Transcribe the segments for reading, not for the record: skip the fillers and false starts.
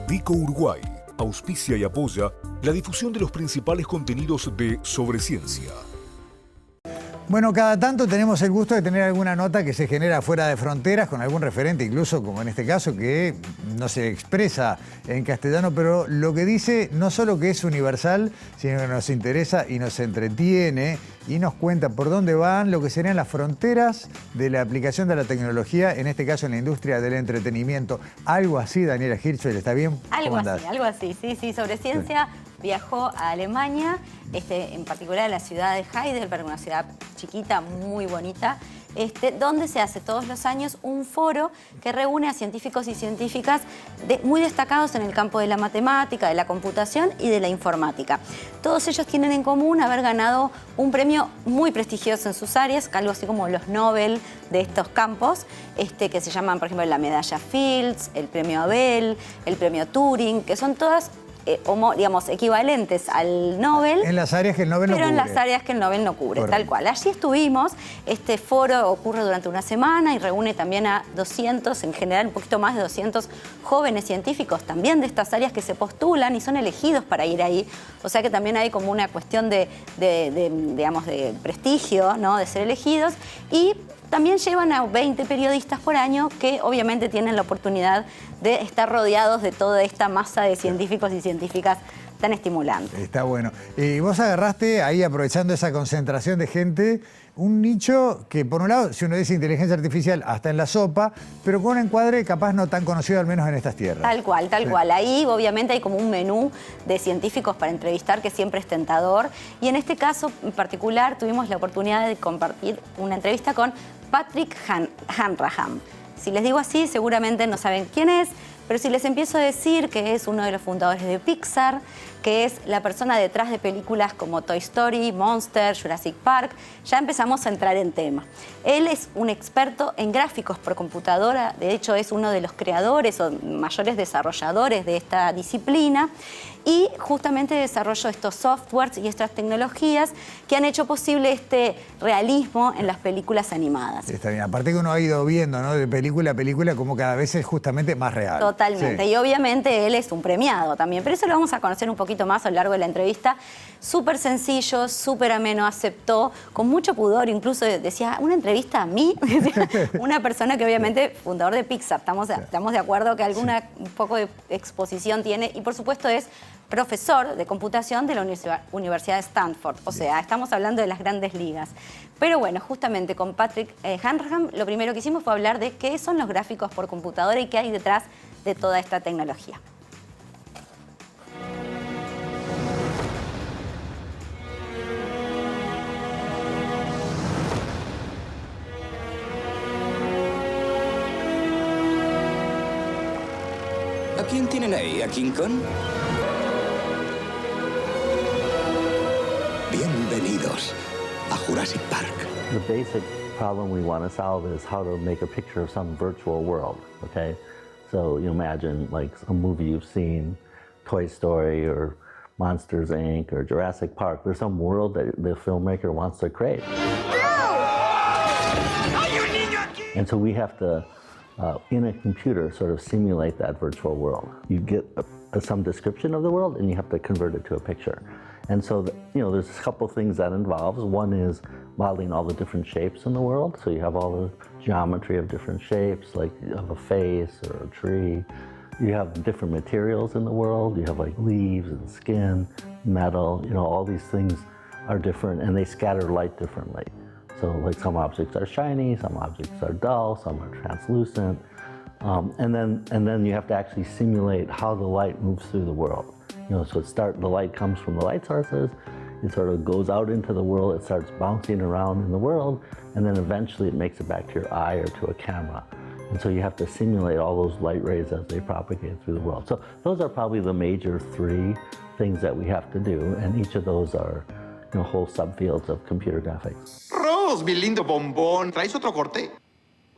Vico Uruguay auspicia y apoya la difusión de los principales contenidos de Sobre Ciencia. Bueno, cada tanto tenemos el gusto de tener alguna nota que se genera fuera de fronteras, con algún referente, incluso como en este caso, que no se expresa en castellano, pero lo que dice no solo que es universal, sino que nos interesa y nos entretiene y nos cuenta por dónde van lo que serían las fronteras de la aplicación de la tecnología, en este caso en la industria del entretenimiento. Algo así, Daniela Hirschfeld, ¿está bien? Algo así, sí, Sobre Ciencia viajó a Alemania, en particular a la ciudad de Heidelberg, una ciudad chiquita, muy bonita, donde se hace todos los años un foro que reúne a científicos y científicas muy destacados en el campo de la matemática, de la computación y de la informática. Todos ellos tienen en común haber ganado un premio muy prestigioso en sus áreas, algo así como los Nobel de estos campos, que se llaman, por ejemplo, la medalla Fields, el premio Abel, el premio Turing, que son todas digamos, equivalentes al Nobel. En las áreas que el Nobel no cubre. Pero en las áreas que el Nobel no cubre, correcto. Tal cual. Allí estuvimos, este foro ocurre durante una semana y reúne también a 200, en general un poquito más de 200 jóvenes científicos también de estas áreas que se postulan y son elegidos para ir ahí. O sea que también hay como una cuestión digamos, de prestigio, ¿no? De ser elegidos. Y también llevan a 20 periodistas por año que obviamente tienen la oportunidad de estar rodeados de toda esta masa de científicos y científicas tan estimulantes. Está bueno. Y vos agarraste ahí, aprovechando esa concentración de gente, un nicho que, por un lado, si uno dice inteligencia artificial, hasta en la sopa, pero con un encuadre capaz no tan conocido, al menos en estas tierras. Tal cual. Ahí, obviamente, hay como un menú de científicos para entrevistar que siempre es tentador. Y en este caso, en particular, tuvimos la oportunidad de compartir una entrevista con Patrick Hanrahan. Si les digo así, seguramente no saben quién es, pero si les empiezo a decir que es uno de los fundadores de Pixar, que es la persona detrás de películas como Toy Story, Monster, Jurassic Park, ya empezamos a entrar en tema. Él es un experto en gráficos por computadora, de hecho es uno de los creadores o mayores desarrolladores de esta disciplina, y justamente desarrolló estos softwares y estas tecnologías que han hecho posible este realismo en las películas animadas. Está bien, aparte que uno ha ido viendo, ¿no? De película a película, como cada vez es justamente más real. Totalmente, sí. Y obviamente él es un premiado también, pero eso lo vamos a conocer un poquito más a lo largo de la entrevista. Súper sencillo, súper ameno, aceptó, con mucho pudor, incluso decía, ¿una entrevista a mí? Una persona que obviamente, fundador de Pixar, estamos de acuerdo que un poco de exposición tiene, y por supuesto es profesor de computación de la Universidad de Stanford. O sea, estamos hablando de las grandes ligas. Pero bueno, justamente con Patrick Hanrahan, lo primero que hicimos fue hablar de qué son los gráficos por computadora y qué hay detrás de toda esta tecnología. ¿A quién tienen ahí? ¿A King Kong? Bienvenidos a Jurassic Park. The basic problem we want to solve is how to make a picture of some virtual world, okay? So you imagine like a movie you've seen, Toy Story or Monsters, Inc. or Jurassic Park. There's some world that the filmmaker wants to create. And so we have to, in a computer, sort of simulate that virtual world. You get some description of the world and you have to convert it to a picture. And so, there's a couple things that involves. One is modeling all the different shapes in the world. So you have all the geometry of different shapes, like you have a face or a tree. You have different materials in the world. You have like leaves and skin, metal, all these things are different and they scatter light differently. So like some objects are shiny, some objects are dull, some are translucent. And then you have to actually simulate how the light moves through the world. So the light comes from the light sources, it sort of goes out into the world, it starts bouncing around in the world, and then eventually it makes it back to your eye or to a camera. And so you have to simulate all those light rays as they propagate through the world. So those are probably the major three things that we have to do, and each of those are whole subfields of computer graphics. Rose, mi lindo bombón, ¿traes otro corte?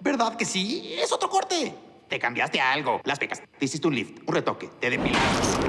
¿Verdad que sí? ¡Es otro corte! Te cambiaste a algo. Las pecas. Te hiciste un lift, un retoque. Te depilaste.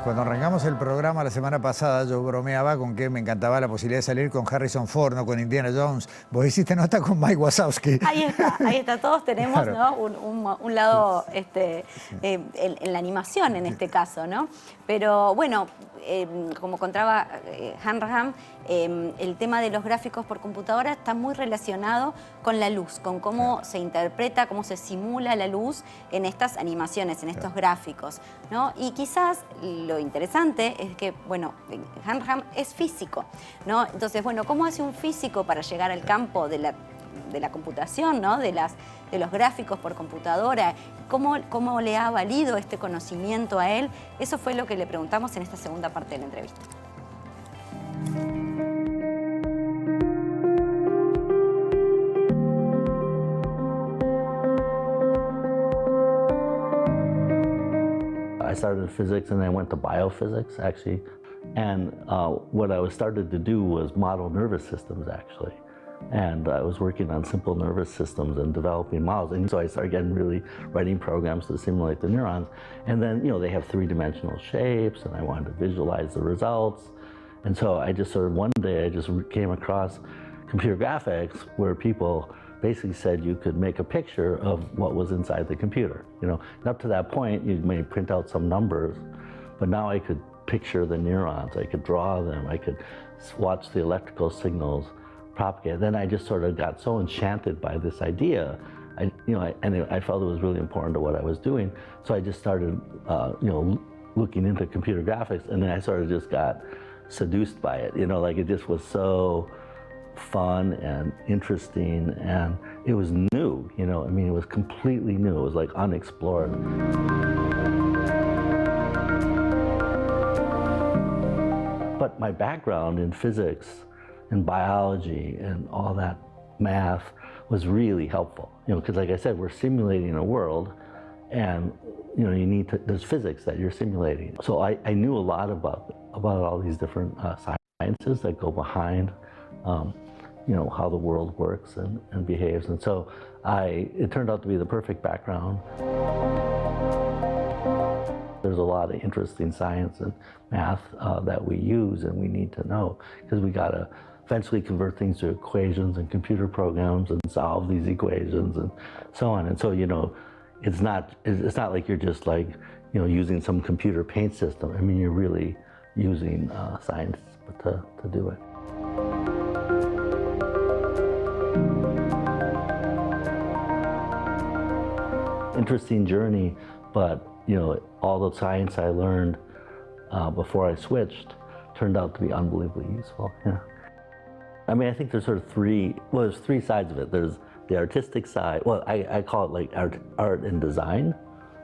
Cuando arrancamos el programa la semana pasada, yo bromeaba con que me encantaba la posibilidad de salir con Harrison Ford, no con Indiana Jones. Vos hiciste nota con Mike Wazowski. Ahí está. Todos tenemos, Claro. ¿no? un lado en la animación en este caso, ¿no? Pero bueno, como contaba Hanrahan, el tema de los gráficos por computadora está muy relacionado con la luz, con cómo se interpreta, cómo se simula la luz en estas animaciones, en estos gráficos, ¿no? Y quizás lo interesante es que, bueno, Hanrahan es físico, ¿no? Entonces, bueno, ¿cómo hace un físico para llegar al campo de la computación, ¿no? de los gráficos por computadora? ¿Cómo le ha valido este conocimiento a él? Eso fue lo que le preguntamos en esta segunda parte de la entrevista. I started physics and then I went to biophysics, actually. And what I started to do was model nervous systems, actually. And I was working on simple nervous systems and developing models. And so I started getting really writing programs to simulate the neurons. And then, you know, they have three-dimensional shapes, and I wanted to visualize the results. And so I just sort of, one day I just came across computer graphics where people basically said you could make a picture of what was inside the computer. You know, and up to that point, you may print out some numbers, but now I could picture the neurons. I could draw them. I could watch the electrical signals propagate. Then I just sort of got so enchanted by this idea, and I felt it was really important to what I was doing. So I just started, looking into computer graphics, and then I sort of just got seduced by it. You know, like it just was so fun and interesting, and it was new. You know, I mean, it was completely new. It was like unexplored. But my background in physics and biology and all that math was really helpful, you know, because like I said, we're simulating a world, and you know, there's physics that you're simulating. So I knew a lot about all these different sciences that go behind, how the world works and behaves. And so it turned out to be the perfect background. There's a lot of interesting science and math that we use and we need to know, because we got to eventually convert things to equations and computer programs and solve these equations and so on. And so, you know, it's not like you're just like, you know, using some computer paint system. I mean, you're really using science to do it. Interesting journey, but you know, all the science I learned before I switched turned out to be unbelievably useful. Yeah. I mean, I think there's sort of there's three sides of it. There's the artistic side. Well, I call it like art and design.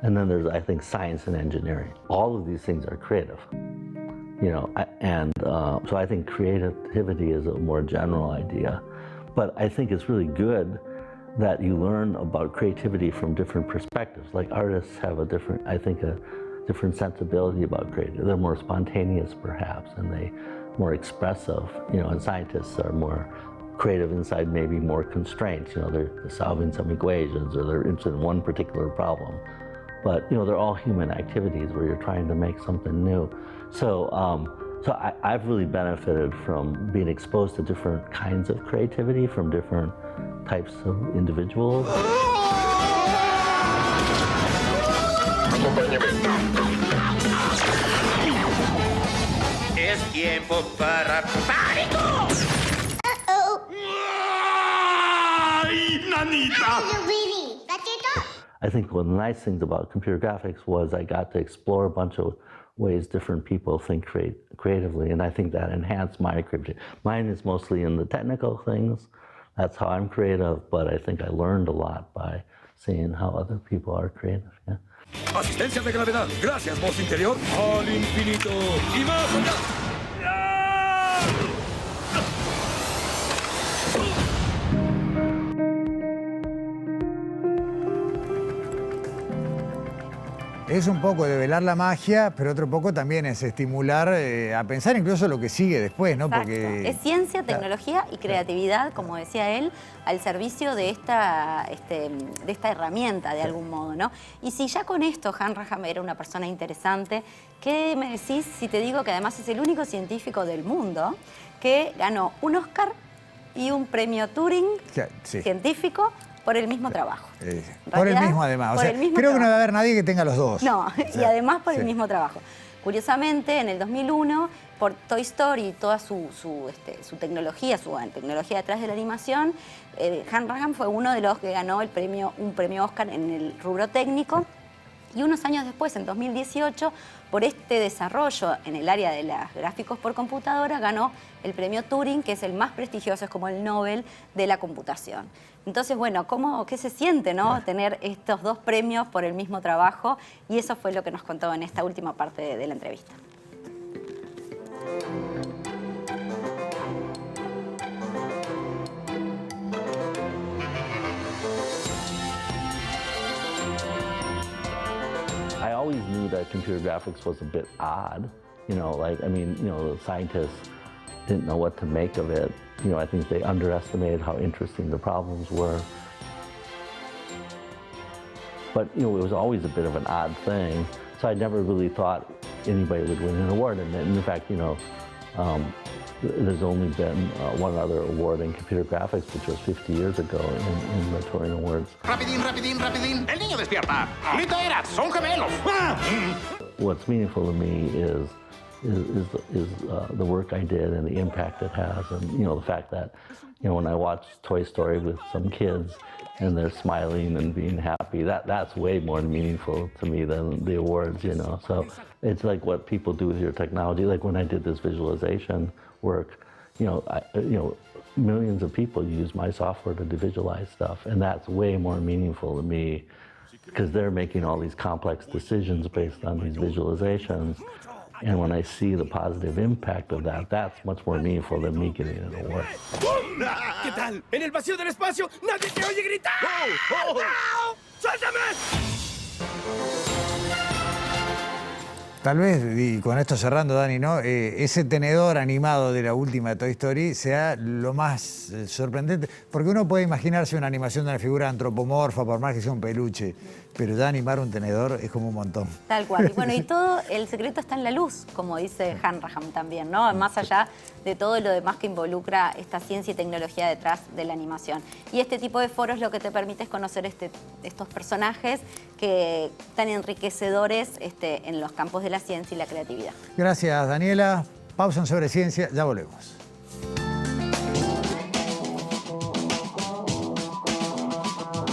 And then there's, I think, science and engineering. All of these things are creative, you know, so I think creativity is a more general idea. But I think it's really good that you learn about creativity from different perspectives. Like artists have a different sensibility about creativity. They're more spontaneous, perhaps, and they more expressive, you know, and scientists are more creative inside maybe more constraints. You know, they're solving some equations or they're interested in one particular problem. But, you know, they're all human activities where you're trying to make something new. So I've really benefited from being exposed to different kinds of creativity from different types of individuals. Es tiempo para pánico. ¡Ay, nanita! I think one of the nice things about computer graphics was I got to explore a bunch of ways different people think creatively, and I think that enhanced my creativity. Mine is mostly in the technical things. That's how I'm creative, but I think I learned a lot by seeing how other people are creative. Yeah. Asistencia de gravedad. Gracias, voz interior. Al infinito y más allá. Es un poco develar la magia, pero otro poco también es estimular a pensar incluso lo que sigue después, ¿no? Exacto. Porque Es ciencia, tecnología y creatividad, como decía él, al servicio de esta herramienta de algún modo, ¿no? Y si ya con esto Hanrahan era una persona interesante, ¿qué me decís si te digo que además es el único científico del mundo que ganó un Oscar y un premio Turing científico por el mismo trabajo? Por el mismo además. O sea, creo que no va a haber nadie que tenga los dos. No, y además por el mismo trabajo. Curiosamente, en el 2001, por Toy Story y toda su tecnología, su tecnología detrás de la animación, Hanrahan fue uno de los que ganó un premio Oscar en el rubro técnico. Y unos años después, en 2018, por este desarrollo en el área de los gráficos por computadora, ganó el premio Turing, que es el más prestigioso, es como el Nobel de la computación. Entonces, bueno, ¿qué se siente, no? Tener estos dos premios por el mismo trabajo, y eso fue lo que nos contó en esta última parte de la entrevista. I always knew that computer graphics was a bit odd. You know, like, I mean, you know, the scientists didn't know what to make of it. You know, I think they underestimated how interesting the problems were. But, you know, it was always a bit of an odd thing. So I never really thought anybody would win an award. And in fact, you know, there's only been one other award in computer graphics, which was 50 years ago in the Turing Awards. Rapidín, rapidín, rapidín. El niño despierta. Literas, son gemelos. What's meaningful to me is the work I did and the impact it has, and you know the fact that, you know, when I watch Toy Story with some kids and they're smiling and being happy, that's way more meaningful to me than the awards, you know. So it's like what people do with your technology. Like when I did this visualization work, you know, millions of people use my software to visualize stuff, and that's way more meaningful to me because they're making all these complex decisions based on these visualizations. And when I see the positive impact of that, that's much more meaningful than me getting an award. ¿Qué tal? En el vacío del espacio nadie te oye gritar. ¡No! ¡Suéltame! Tal vez, y con esto cerrando, Dani, ¿no? Ese tenedor animado de la última Toy Story sea lo más sorprendente, porque uno puede imaginarse una animación de una figura antropomorfa, por más que sea un peluche, pero ya animar un tenedor es como un montón. Tal cual. Y bueno, y todo el secreto está en la luz, como dice Hanrahan también, ¿no? Más allá de todo lo demás que involucra esta ciencia y tecnología detrás de la animación. Y este tipo de foros lo que te permite es conocer estos personajes que tan enriquecedores en los campos de la ciencia y la creatividad. Gracias, Daniela. Pausa en Sobre Ciencia, ya volvemos.